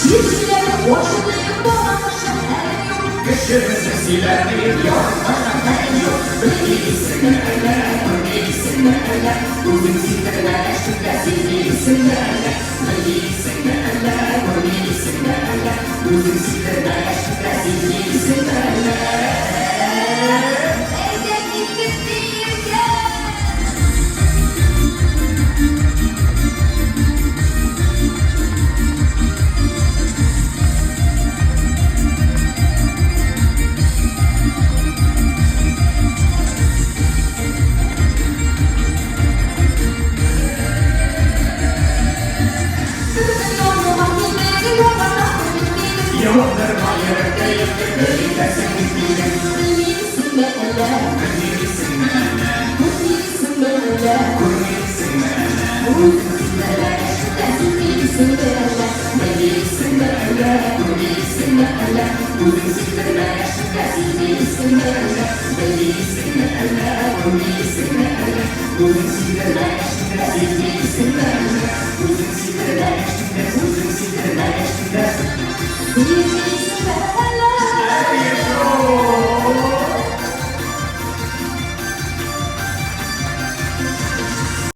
Yüzüne boşluk dolaşan her yok. Kışımızı siler yok bana ben yok. Bilirsin öyle, bilirsin öyle. Bugün sizlerle şükür bilirsin öyle. Bilirsin öyle, bilirsin öyle. Bugün sizlerle şükür bilirsin öyle. Evde gittik değilken. Yollarıma yere değildir, böyle sen gitmeyecek. Bilirsin öyle. Bilirsin öyle, Bilirsin öyle. bilirsin öyle. Bugün sizlerle şükür bilirsin öyle. Bilirsin öyle, bilirsin öyle. Bugün sizlerle şükür bilirsin öyle. Bilirsin öyle, bilirsin öyle. Bugün sizlerle şükür bilirsin öyle. Bugün sizlerle şükür, bugün sizlerle